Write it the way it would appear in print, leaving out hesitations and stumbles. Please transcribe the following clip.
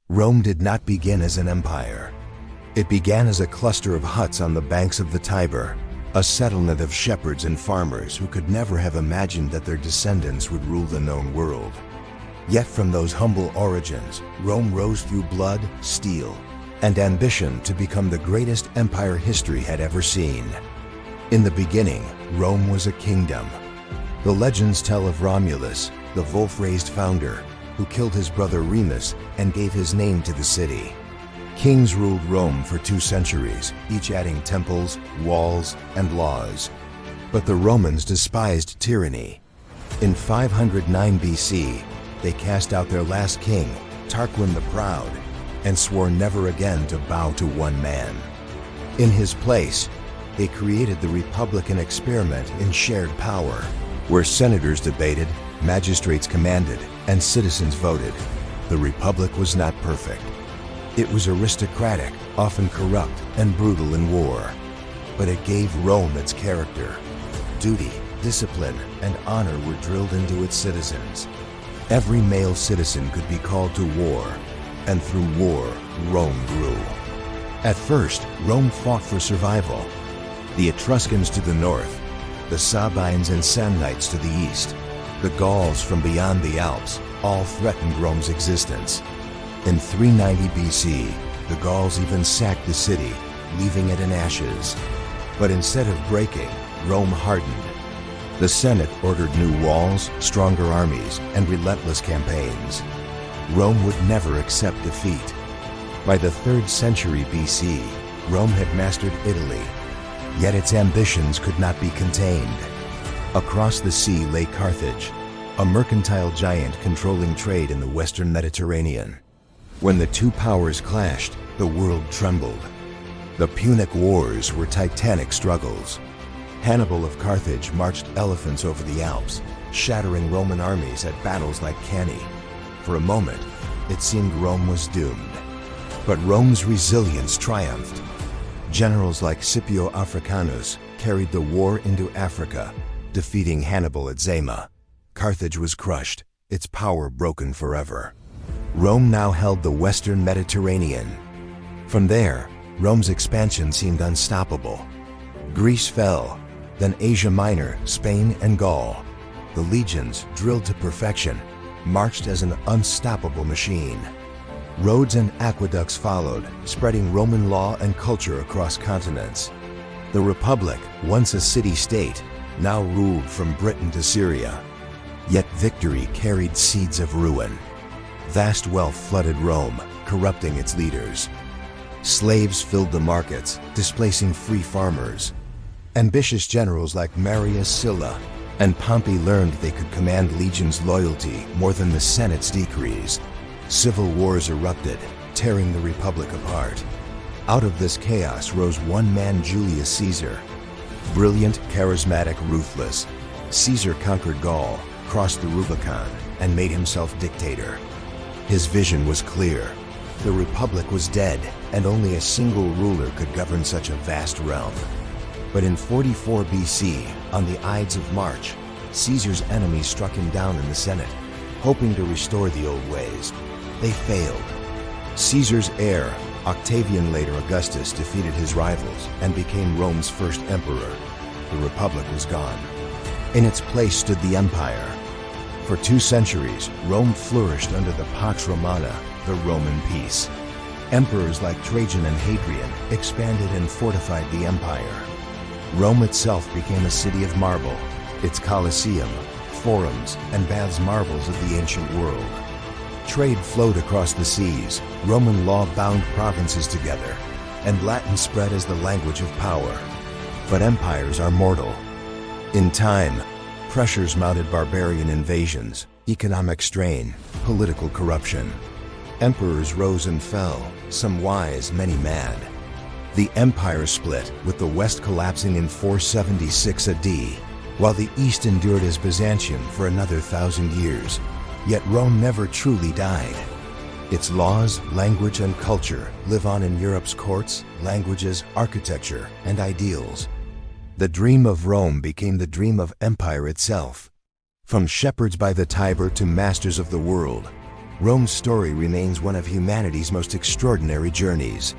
Rome did not begin as an empire. It began as a cluster of huts on the banks of the Tiber, a settlement of shepherds and farmers who could never have imagined that their descendants would rule the known world. Yet from those humble origins, Rome rose through blood, steel, and ambition to become the greatest empire history had ever seen. In the beginning, Rome was a kingdom. The legends tell of Romulus, the wolf-raised founder, who killed his brother Remus and gave his name to the city. Kings ruled Rome for 2 centuries, each adding temples, walls, and laws. But the Romans despised tyranny. In 509 BC, they cast out their last king, Tarquin the Proud, and swore never again to bow to one man. In his place, they created the Republican experiment in shared power, where senators debated, magistrates commanded, and citizens voted. The Republic was not perfect. It was aristocratic, often corrupt, and brutal in war. But it gave Rome its character. Duty, discipline, and honor were drilled into its citizens. Every male citizen could be called to war, and through war, Rome grew. At first, Rome fought for survival. The Etruscans to the north, the Sabines and Samnites to the east, the Gauls from beyond the Alps, all threatened Rome's existence. In 390 BC, the Gauls even sacked the city, leaving it in ashes. But instead of breaking, Rome hardened. The Senate ordered new walls, stronger armies, and relentless campaigns. Rome would never accept defeat. By the 3rd century BC, Rome had mastered Italy, yet its ambitions could not be contained. Across the sea lay Carthage, a mercantile giant controlling trade in the western Mediterranean. When the 2 powers clashed, the world trembled. The Punic Wars were titanic struggles. Hannibal of Carthage marched elephants over the Alps, shattering Roman armies at battles like Cannae. For a moment, it seemed Rome was doomed. But Rome's resilience triumphed. Generals like Scipio Africanus carried the war into Africa, defeating Hannibal at Zama. Carthage was crushed, its power broken forever. Rome now held the western Mediterranean. From there, Rome's expansion seemed unstoppable. Greece fell, then Asia Minor, Spain, and Gaul. The legions, drilled to perfection, marched as an unstoppable machine. Roads and aqueducts followed, spreading Roman law and culture across continents. The Republic, once a city-state, now ruled from Britain to Syria. Yet victory carried seeds of ruin. Vast wealth flooded Rome, corrupting its leaders. Slaves filled the markets, displacing free farmers. Ambitious generals like Marius Sylla and Pompey learned they could command legions' loyalty more than the Senate's decrees. Civil wars erupted, tearing the Republic apart. Out of this chaos rose one man, Julius Caesar. Brilliant, charismatic, ruthless, Caesar conquered Gaul, crossed the Rubicon, and made himself dictator. His vision was clear. The Republic was dead, and only a single ruler could govern such a vast realm. But in 44 BC, on the Ides of March, Caesar's enemies struck him down in the Senate, hoping to restore the old ways. They failed. Caesar's heir, Octavian, later Augustus, defeated his rivals and became Rome's first emperor. The Republic was gone. In its place stood the Empire. For 2 centuries, Rome flourished under the Pax Romana, the Roman peace. Emperors like Trajan and Hadrian expanded and fortified the empire. Rome itself became a city of marble, its Colosseum, forums, and baths marvels of the ancient world. Trade flowed across the seas, Roman law bound provinces together, and Latin spread as the language of power. But empires are mortal. In time, pressures mounted barbarian invasions, economic strain, political corruption. Emperors rose and fell, some wise, many mad. The empire split, with the West collapsing in 476 AD, while the East endured as Byzantium for another 1,000 years. Yet Rome never truly died. Its laws, language, and culture live on in Europe's courts, languages, architecture, and ideals. The dream of Rome became the dream of empire itself. From shepherds by the Tiber to masters of the world, Rome's story remains one of humanity's most extraordinary journeys,